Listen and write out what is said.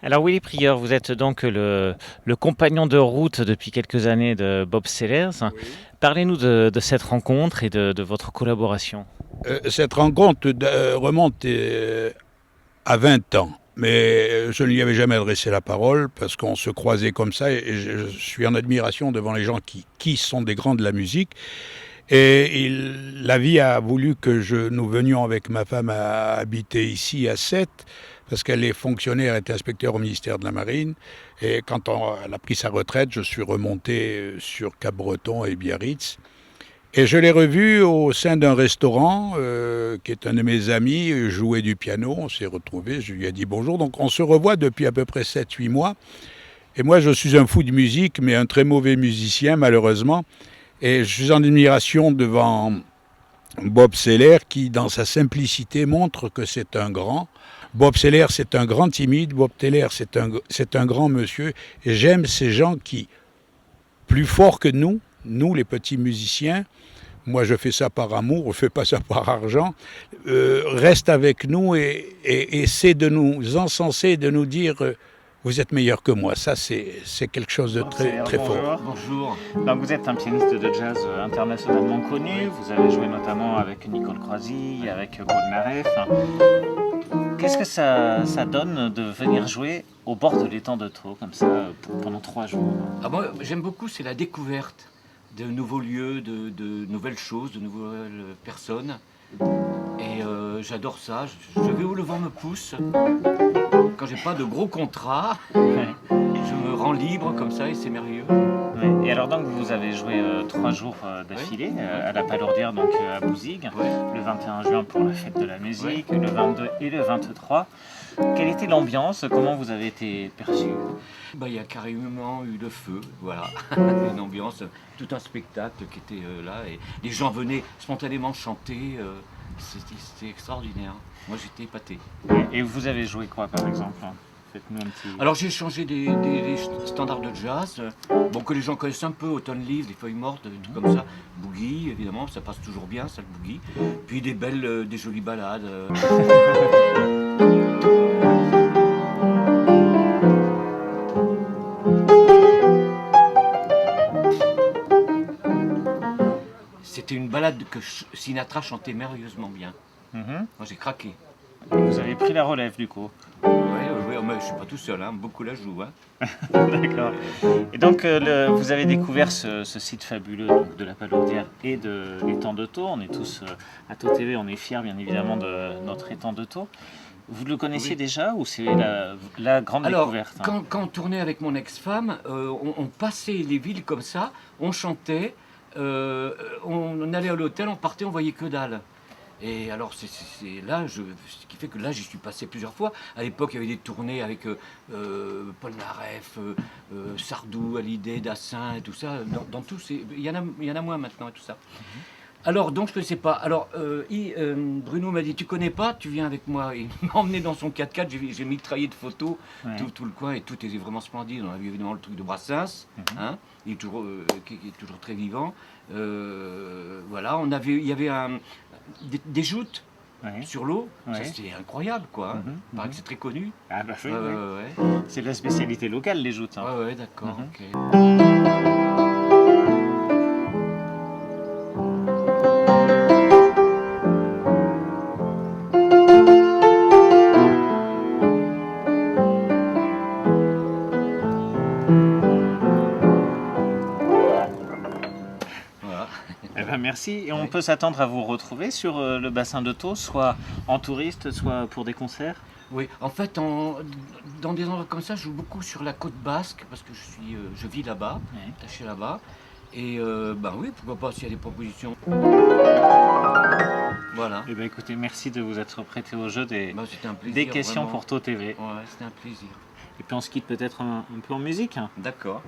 Alors Willy Prieur, vous êtes donc le compagnon de route depuis quelques années de Bob Sellers. Oui. Parlez-nous de cette rencontre et de votre collaboration. Cette rencontre remonte à 20 ans, mais je ne lui avais jamais adressé la parole parce qu'on se croisait comme ça et je suis en admiration devant les gens qui sont des grands de la musique. Et la vie a voulu que nous venions avec ma femme à habiter ici à Sète parce qu'elle est fonctionnaire, est inspecteur au ministère de la Marine. Et quand elle a pris sa retraite, je suis remonté sur Cap-Breton et Biarritz. Et je l'ai revu au sein d'un restaurant qui est un de mes amis, jouait du piano, on s'est retrouvés, je lui ai dit bonjour. Donc on se revoit depuis à peu près 7 8 mois. Et moi je suis un fou de musique, mais un très mauvais musicien malheureusement. Et je suis en admiration devant Bob Seller qui, dans sa simplicité, montre que c'est un grand. Bob Seller, c'est un grand timide. Bob Seller, c'est un grand monsieur. Et j'aime ces gens qui, plus forts que nous les petits musiciens, moi je fais ça par amour, je ne fais pas ça par argent, reste avec nous et essaie de nous encenser, de nous dire vous êtes meilleur que moi. Ça, c'est quelque chose de très, très fort. Bonjour. Bonjour. Donc vous êtes un pianiste de jazz internationalement connu. Vous avez joué notamment avec Nicole Croisy, avec Polnareff. Qu'est-ce que ça donne de venir jouer au bord de l'étang de Thau, comme ça, pendant 3 jours? Moi, j'aime beaucoup, c'est la découverte de nouveaux lieux, de nouvelles choses, de nouvelles personnes. Et j'adore ça. Je vais où le vent me pousse. Quand j'ai pas de gros contrats, Ouais. je me rends libre comme ça et c'est merveilleux. Ouais. Et alors donc vous avez joué 3 jours d'affilée à la Palourdière, donc à Bouzigues, Ouais. le 21 juin pour la fête de la musique, le 22 et le 23. Quelle était l'ambiance? Comment vous avez été perçu? Il y a carrément eu le feu, voilà. Une ambiance, tout un spectacle qui était là. Et les gens venaient spontanément chanter. C'était extraordinaire. Moi, j'étais épaté. Et vous avez joué quoi par exemple? Faites-nous un petit... Alors j'ai changé des standards de jazz, que les gens connaissent un peu, Autumn Leaves, des feuilles mortes, des trucs comme ça, boogie évidemment, ça passe toujours bien ça le boogie, puis des jolies ballades. C'était une ballade que Sinatra chantait merveilleusement bien. Mhm. Moi j'ai craqué. Vous avez pris la relève du coup. Ouais, mais je suis pas tout seul, hein, beaucoup la jouent. Hein. D'accord. Et donc vous avez découvert ce site fabuleux donc, de la Palourdière et de l'étang de Thau. On est tous à Thau TV, on est fiers bien évidemment de notre étang de Thau. Vous le connaissiez Oui. déjà ou c'est la grande Alors, découverte? quand on tournait avec mon ex-femme, on passait les villes comme ça, on chantait, on allait à l'hôtel, on partait, on voyait que dalle. Et alors, c'est là, ce qui fait que là, j'y suis passé plusieurs fois. À l'époque, il y avait des tournées avec Polnareff, Sardou, Hallyday, Dassin et tout ça. Dans tout, il y en a moins maintenant et tout ça. Alors, donc, je ne connaissais pas. Alors, Bruno m'a dit, tu connais pas, tu viens avec moi. Il m'a emmené dans son 4x4, j'ai mitraillé de photos, Ouais. tout le coin, et tout était vraiment splendide. On a vu évidemment le truc de Brassens, hein, il est toujours, qui est toujours très vivant. Voilà, il y avait des joutes Ouais. sur l'eau, Ouais. ça c'était incroyable, quoi. Hein. Il paraît que c'est très connu. Ah bah oui, Ouais, oui. ouais, ouais. C'est la spécialité locale les joutes. Hein. Ouais, ouais, d'accord, Mhm. ok. Voilà. Eh ben, merci. Et on Ouais. peut s'attendre à vous retrouver sur le bassin de Thau, soit en touriste, soit pour des concerts. Oui, en fait, dans des endroits comme ça, je joue beaucoup sur la côte basque parce que je vis là-bas, Ouais. attaché là-bas. Et oui, pourquoi pas s'il y a des propositions. Voilà. Eh ben, écoutez, merci de vous être prêté au jeu C'était un plaisir. des questions vraiment. pour Thau TV. Ouais, c'était un plaisir. Et puis on se quitte peut-être un peu en musique. D'accord.